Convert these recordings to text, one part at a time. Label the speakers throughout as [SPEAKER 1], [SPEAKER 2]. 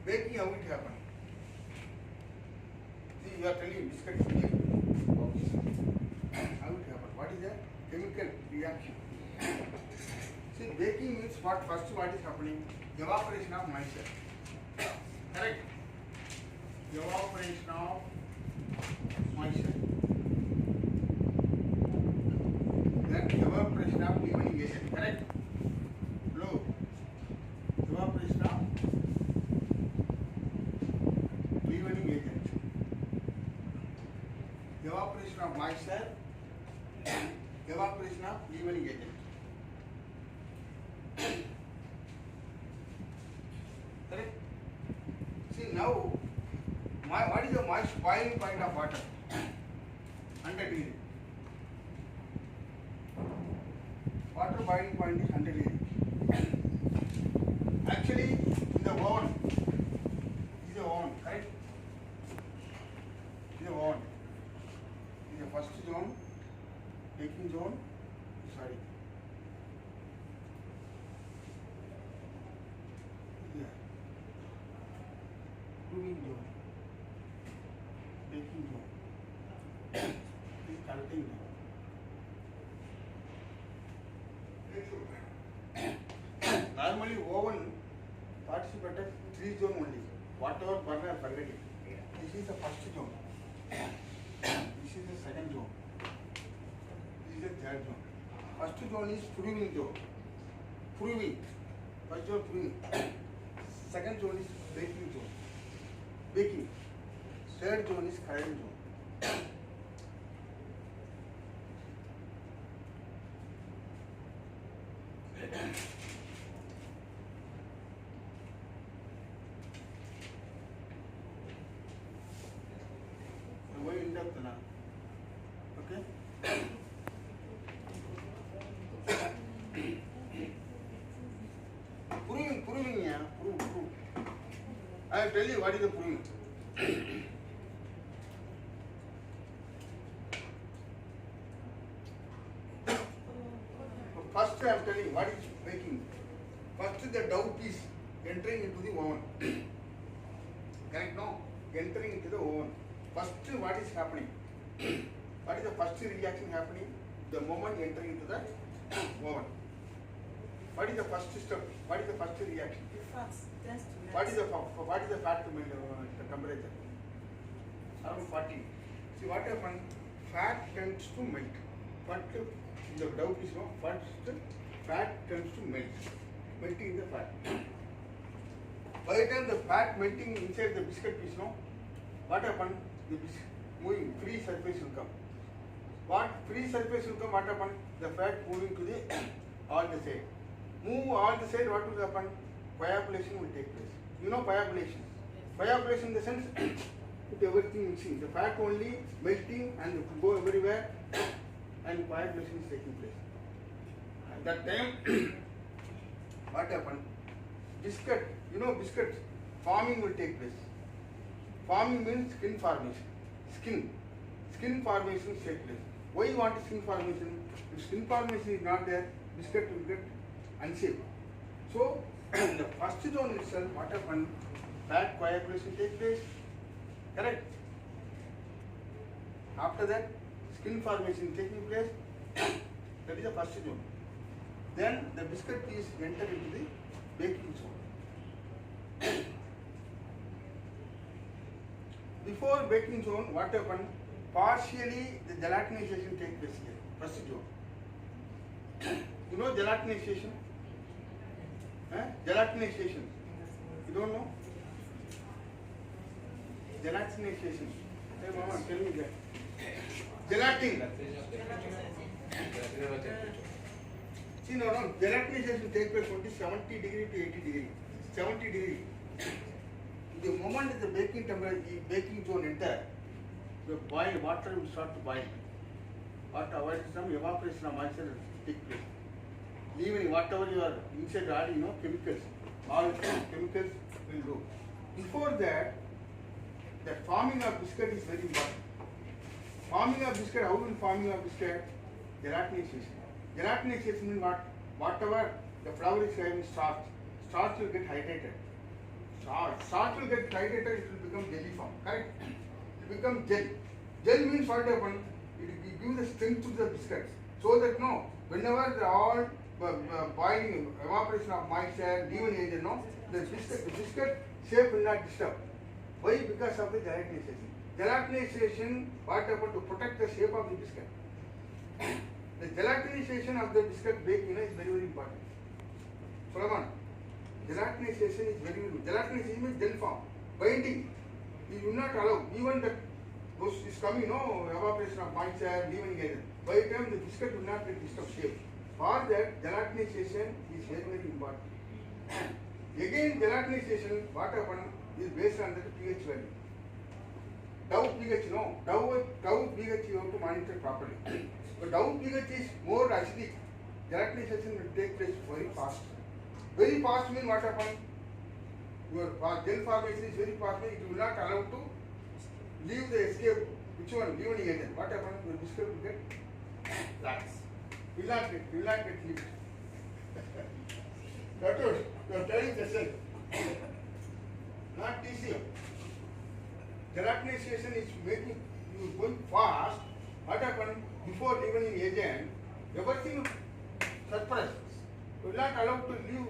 [SPEAKER 1] Baking, how it happen? See, you are telling biscuit is baking. How it happen? What is a chemical reaction? See, baking means what? First, what is happening? Evaporation of moisture. Correct? Evaporation of moisture. Then evaporation of leavening agent. Correct? Flow. Evaporation of leavening agent. Evaporation of moisture. Evaporation of leavening agent. Correct? See now, what is the boiling point of water? 100 degree. Water boiling point is 100 degree. Actually, in the oven, is the oven, correct? Is the oven. Is the first zone, baking zone. Sorry. Yeah. Cooling zone. Baking zone. Is cutting zone. Normally oven participated 3 zone only. Whatever burner forget it. This is the first zone. This is the second zone. This is the third zone. First zone is proving zone. Proving. First zone proving. Second zone is baking zone. Baking. Third zone is current zone. Going in depth now. Okay? Proving, yeah. Prove. I will tell you what is the proving. First I am telling what is baking. First the dough is entering into the oven. Correct? No? Entering into the oven. First what is happening? What is the first reaction happening? The moment entering into the oven. What is the first step? What is the first reaction? What is the fat temperature? Around 40. See what happens? Fat tends to melt. What the dough is no first fat tends to melt. Melting the fat. By the time the fat melting inside the biscuit piece, no, what happens? The moving free surface will come. What free surface will come? What happens? The fat moving to the all the side. Move all the side. What will happen? Coagulation will take place. You know coagulation. Coagulation in the sense with everything mixing. The fat only melting and go everywhere, and coagulation is taking place. At that time, what happened? Biscuit. You know biscuit forming will take place. Forming means skin formation. Skin formation will take place. Why you want skin formation? If skin formation is not there, biscuit will get unshaped. So, in the first zone itself, what happened? Fat coagulation take place. Correct? After that, skin formation taking place. That is the first zone. Then the biscuit is entered into the baking zone. Before baking zone, what happened? Partially the gelatinization takes place here. First zone. You know gelatinization? Gelatinization. You don't know? Gelatinization. Hey mama, tell me that. Gelatin. See, no, gelatinization takes place only 70 degree to 80 degree. 70 degree. The moment the baking temperature, baking zone enter, the boiled water will start to boil. What avoid some evaporation of moisture take place. Even whatever you are inside all, you know, chemicals, all chemicals will do. Before that, the forming of biscuit is very important. Forming of biscuit, how will forming of biscuit? Gelatinization. Gelatinization means what? Whatever the flour is having starch will get hydrated. salt. Salt will get titrated, it will become jelly form. Correct? It will become gel. Gel means what happen? It will give the strength to the biscuits. So that no, whenever they are all boiling, evaporation of moisture, leavening agent, no, the biscuit shape will not disturb. Why? Because of the gelatinization. Gelatinization, what happened to protect the shape of the biscuit? The gelatinization of the biscuit baking is very, very important. Solomon, gelatinization is very, very gelatinization means gel form. Binding, you do not allow, even that is coming, no, evaporation of moisture, leavening agent. By the time the biscuit will not get disturbed shape. For that, gelatinization is very, very important. Again, gelatinization, what happened is based on the pH value. Dow pH, no, Dow pH you have to monitor properly. But Dow pH is more acidic. Gelatinization will take place very fast. Very fast means what happens? Your gel formation is very fast, means it will not allow to leave the escape. Which one? Leavening agent. What happens? Your biscuit will get lax. Will not get leaked. That is, you are telling the cell. Not TC. Gelatinization is making you going fast. What happens? Before leavening agent, everything suppressed. You will not allow to leave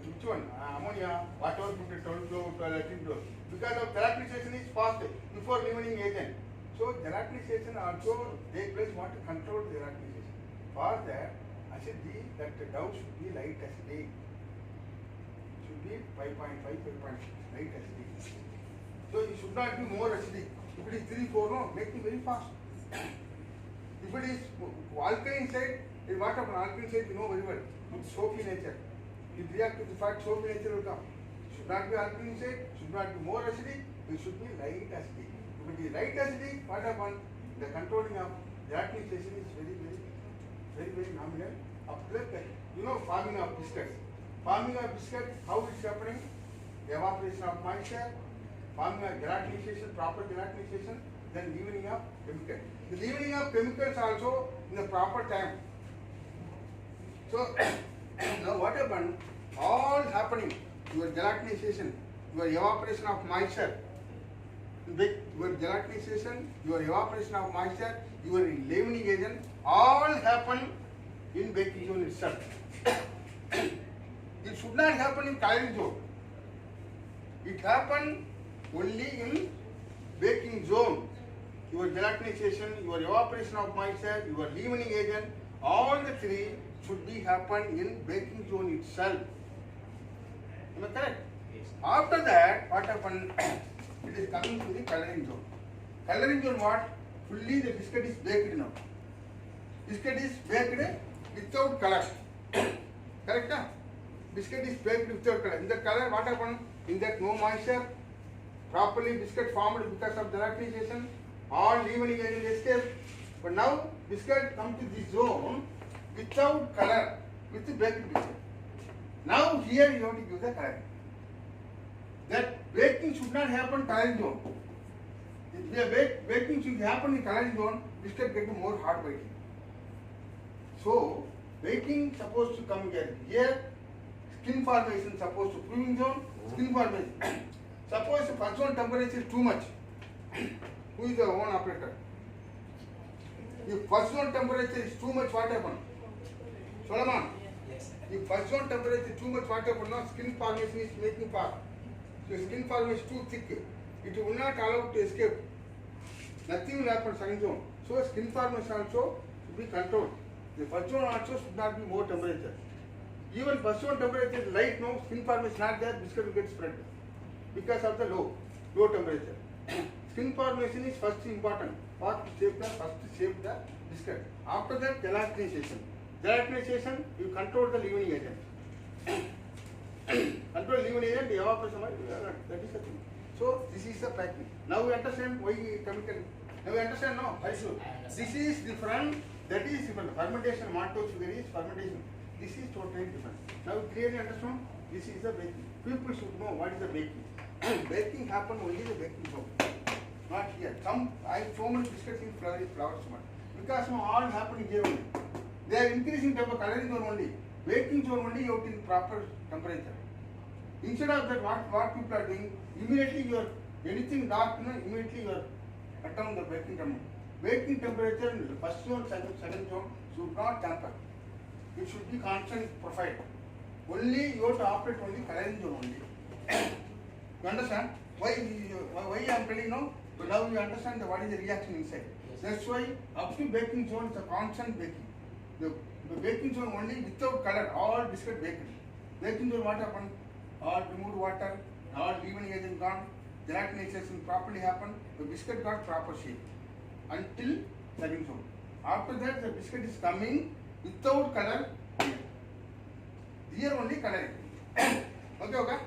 [SPEAKER 1] which one? Ammonia, whatever put it, 12 flow, 18 flow. Because of gelatinization is fast before leavening agent. So gelatinization also take place want to control the gelatinization. For that, acidity, that the dough should be light acidic. Should be 5.5, 5.6 light acidic. So it should not be more acidic. If it is 3, 4, no, make it very fast. If it is alkaline side, it what happen? Alkaline side you know very well. It's soapy nature. It reacts with the fat, soapy nature will come. Should not be alkaline side, should not be more acidic, it should be light acidic. If it is light acidic, what happen? The controlling of gelatinization is very nominal. You know, forming of biscuits. Forming of biscuit, how it's happening? Evaporation of moisture, forming of gelatinization, proper gelatinization, then leavening of chemicals. The leavening of chemicals also in the proper time. So now what happened? All happening. Your gelatinization, your evaporation of moisture, your gelatinization, your evaporation of moisture, your leavening agent, all happen in baking zone itself. It should not happen in coloring zone. It happen only in baking zone. Your gelatinization, your evaporation of moisture, your leavening agent, all the three should be happen in baking zone itself. Am I correct? Yes. After that, what happened? It is coming to the coloring zone. Coloring zone what? Fully the biscuit is baked now. Biscuit is baked without color. Correct? Huh? Biscuit is baked without color. In the color, what happened? In that no moisture, properly biscuit formed because of gelatinization, all leavening agent escape. But now biscuit come to this zone without color, with the baked biscuit. Now here you have to give the color. That baking should not happen coloring zone. If the baking should happen in coloring zone, biscuit get more hard baking. So baking supposed to come here. Here skin formation supposed to proving zone, skin formation. Suppose the first zone temperature is too much. Who is the own operator? If first zone temperature is too much, what happen? Solomon.
[SPEAKER 2] Yes.
[SPEAKER 1] If first zone temperature is too much, what happen? Now skin formation is making fast. So skin formation is too thick. It will not allow to escape. Nothing will happen second zone. So skin formation also should be controlled. The first zone also should not be more temperature. Even first zone temperature is light, no skin formation is not there, biscuit will get spread because of the low temperature. Skin formation is first important. First shape the biscuit. After that, gelatinization. Gelatinization, you control the leavening agent. Control leavening agent, the evaporation, that is the thing. So this is the packing. Now we understand why chemical. Now we understand now. This is different. That is different. Fermentation, maltose sugar is fermentation. This is totally different. Now we clearly understand. This is the baking. People should know what is the baking. Baking happen only in the baking zone. Not here. I have so many biscuits in flour smart. Because all happening here only. They are increasing temperature, coloring zone only. Baking zone only out in proper temperature. Instead of that, what people are doing, immediately you are anything dark, immediately you are cut down the baking temperature. Baking temperature in the first zone, second zone should not tamper. It should be constant profile. Only you have to operate only coloring zone only. You understand? Why I am telling now? So now you understand what is the reaction inside.
[SPEAKER 2] Yes.
[SPEAKER 1] That's why up to baking zone is a constant baking. The baking zone only without color, all biscuit baked. Baking zone what happened? All removed water, all leavening agent gone, gelatinization properly happened, the biscuit got proper shape until serving zone. After that the biscuit is coming without color here. Here only coloring. Okay, okay?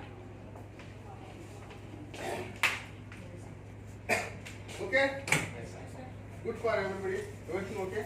[SPEAKER 1] Okay? Good for everybody. Everything okay?